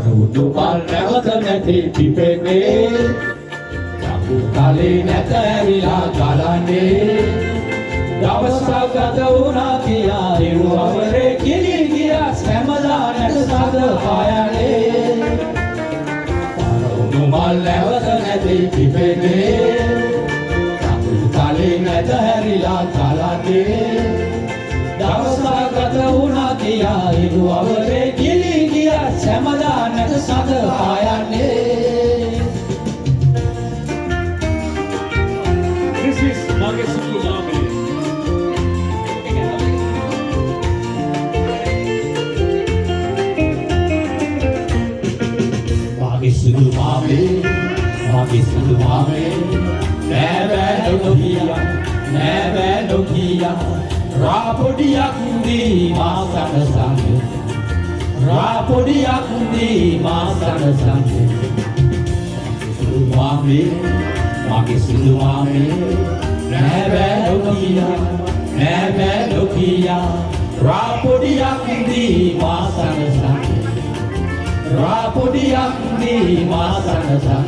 Dumal නැවත නැති පිපෙන්නේ චපු කලේ නැත ඇවිලා ගලන්නේ දවසක් ගත වුණා කියා ඉරුවවරේ කිලි ගියා සැමදා නැත සද පායන්නේ දුමල් නැවත නැති පිපෙන්නේ චපු කලේ නැත ඇවිලා ගලන්නේ දවසක් ගත වුණා කියා ඉරුවවරේ කිලි ගියා සැමදා නැත සද පායන්නේ. This is Mage Sulu Mame. Mage Sulu Mame, Mage Sulu Mame, never Nokia, Rapodiak di masa depan. Rapodiak di masa depan. Mage Sulu Mame, never Nokia, Rapodiak di masa depan. Rapodiak di masa depan.